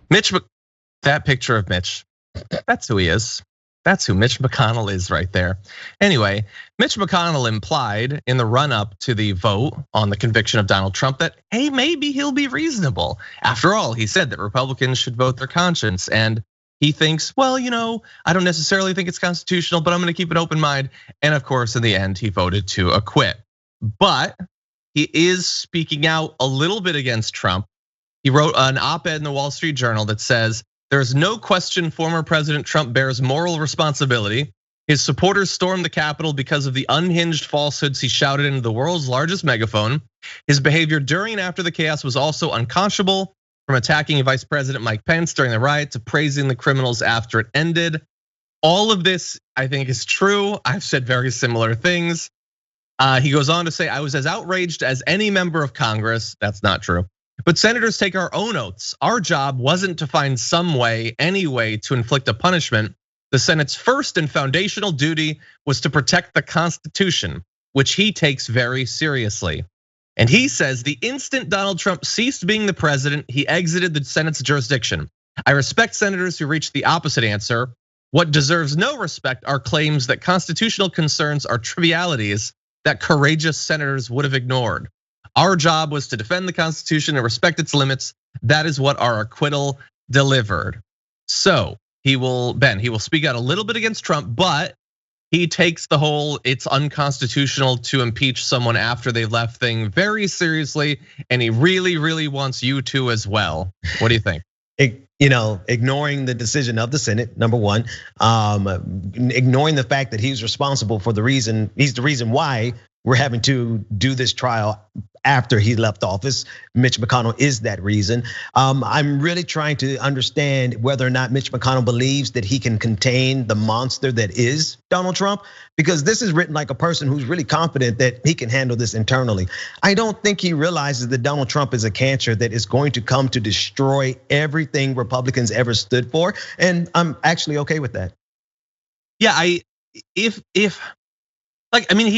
That picture of Mitch, that's who he is. That's who Mitch McConnell is right there. Anyway, Mitch McConnell implied in the run up to the vote on the conviction of Donald Trump that, hey, maybe he'll be reasonable. After all, he said that Republicans should vote their conscience. And he thinks, well, I don't necessarily think it's constitutional, but I'm gonna keep an open mind. And of course, in the end, he voted to acquit. But he is speaking out a little bit against Trump. He wrote an op-ed in the Wall Street Journal that says, "There's no question former President Trump bears moral responsibility. His supporters stormed the Capitol because of the unhinged falsehoods he shouted into the world's largest megaphone. His behavior during and after the chaos was also unconscionable, from attacking Vice President Mike Pence during the riot to praising the criminals after it ended." All of this, I think, is true. I've said very similar things. He goes on to say, "I was as outraged as any member of Congress." That's not true. "But senators take our own oaths. Our job wasn't to find some way, any way to inflict a punishment. The Senate's first and foundational duty was to protect the Constitution, which he takes very seriously." And he says, "The instant Donald Trump ceased being the president, he exited the Senate's jurisdiction. I respect senators who reach the opposite answer. What deserves no respect are claims that constitutional concerns are trivialities that courageous senators would have ignored. Our job was to defend the Constitution and respect its limits. That is what our acquittal delivered." So he will speak out a little bit against Trump, but he takes the whole "it's unconstitutional to impeach someone after they left" thing very seriously, and he really, really wants you to as well. What do you think? Ignoring the decision of the Senate, number one, ignoring the fact that he's responsible for he's the reason why we're having to do this trial after he left office. Mitch McConnell is that reason. I'm really trying to understand whether or not Mitch McConnell believes that he can contain the monster that is Donald Trump, because this is written like a person who's really confident that he can handle this internally. I don't think he realizes that Donald Trump is a cancer that is going to come to destroy everything Republicans ever stood for, and I'm actually okay with that. Yeah, he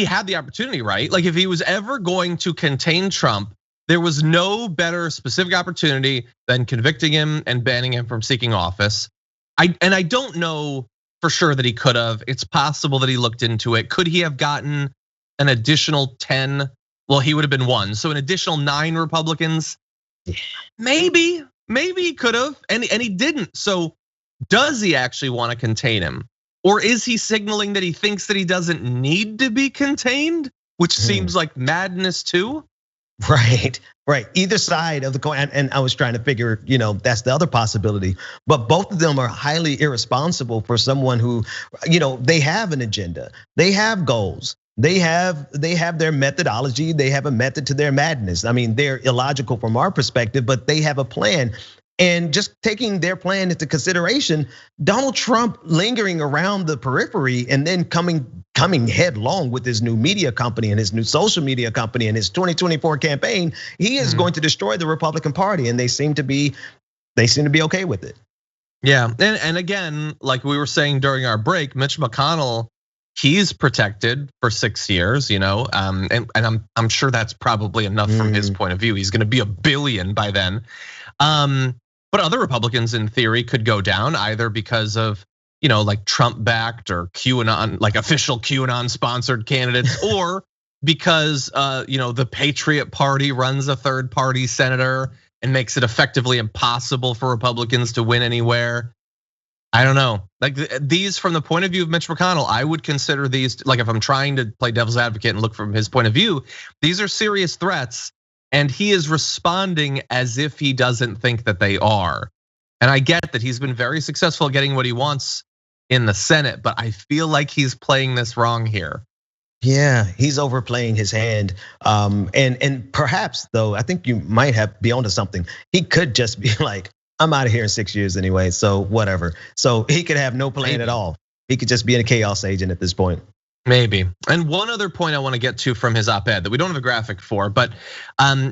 had the opportunity, right? Like if he was ever going to contain Trump, there was no better specific opportunity than convicting him and banning him from seeking office. I don't know for sure that he could have. It's possible that he looked into it. Could he have gotten an additional 10? Well, he would have been one. So an additional 9 Republicans, maybe he could have, and he didn't. So does he actually want to contain him? Or is he signaling that he thinks that he doesn't need to be contained, which seems like madness too? Right. Either side of the coin, and I was trying to figure, that's the other possibility. But both of them are highly irresponsible for someone who, they have an agenda, they have goals, they have their methodology, they have a method to their madness. I mean, they're illogical from our perspective, but they have a plan. And just taking their plan into consideration, Donald Trump lingering around the periphery and then coming headlong with his new media company and his new social media company and his 2024 campaign, he is going to destroy the Republican Party, and they seem to be okay with it. Yeah, and again, like we were saying during our break, Mitch McConnell, he's protected for 6 years, and I'm sure that's probably enough from his point of view. He's going to be $1 billion by then. But other Republicans in theory could go down either because of, like Trump-backed or QAnon, like official QAnon-sponsored candidates, or because the Patriot Party runs a third-party senator and makes it effectively impossible for Republicans to win anywhere. I don't know. Like these, from the point of view of Mitch McConnell, I would consider these, like if I'm trying to play devil's advocate and look from his point of view, these are serious threats. And he is responding as if he doesn't think that they are. And I get that he's been very successful getting what he wants in the Senate, but I feel like he's playing this wrong here. Yeah, he's overplaying his hand. And perhaps though, I think you might be onto something. He could just be like, I'm out of here in 6 years anyway, so whatever. So he could have no plan at all. He could just be a chaos agent at this point. Maybe. And one other point I want to get to from his op-ed that we don't have a graphic for, but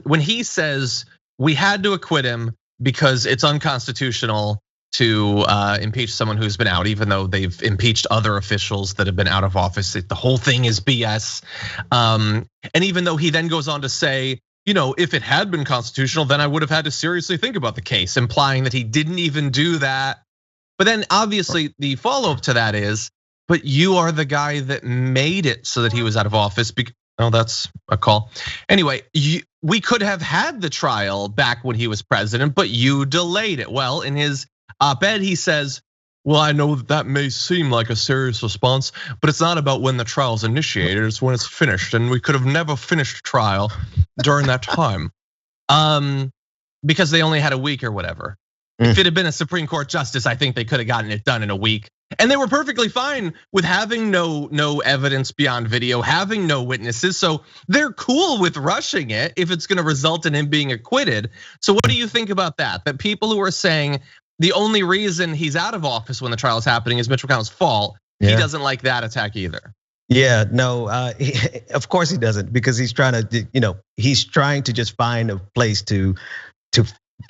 when he says we had to acquit him because it's unconstitutional to impeach someone who's been out, even though they've impeached other officials that have been out of office, the whole thing is BS. And even though he then goes on to say if it had been constitutional, then I would have had to seriously think about the case, implying that he didn't even do that. But then obviously the follow-up to that is, but you are the guy that made it so that he was out of office. Oh, that's a call. Anyway, we could have had the trial back when he was president, but you delayed it. Well, in his op-ed, he says, well, I know that may seem like a serious response, but it's not about when the trial's initiated, it's when it's finished. And we could have never finished trial during that time. Because they only had a week or whatever. If it had been a Supreme Court justice, I think they could have gotten it done in a week. And they were perfectly fine with having no evidence beyond video, having no witnesses. So they're cool with rushing it if it's gonna result in him being acquitted. So what do you think about that? That people who are saying the only reason he's out of office when the trial is happening is Mitch McConnell's fault, he doesn't like that attack either. Yeah, no, of course he doesn't, because he's trying to, he's trying to just find a place to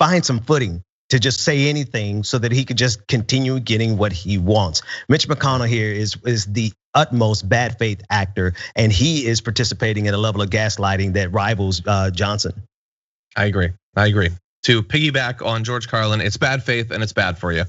find some footing, to just say anything so that he could just continue getting what he wants. Mitch McConnell here is the utmost bad faith actor, and he is participating in a level of gaslighting that rivals Johnson. I agree. To piggyback on George Carlin, it's bad faith and it's bad for you.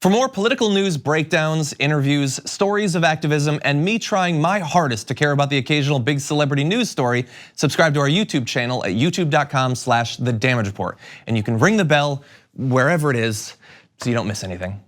For more political news breakdowns, interviews, stories of activism, and me trying my hardest to care about the occasional big celebrity news story, subscribe to our YouTube channel at youtube.com/The Damage Report. And you can ring the bell wherever it is so you don't miss anything.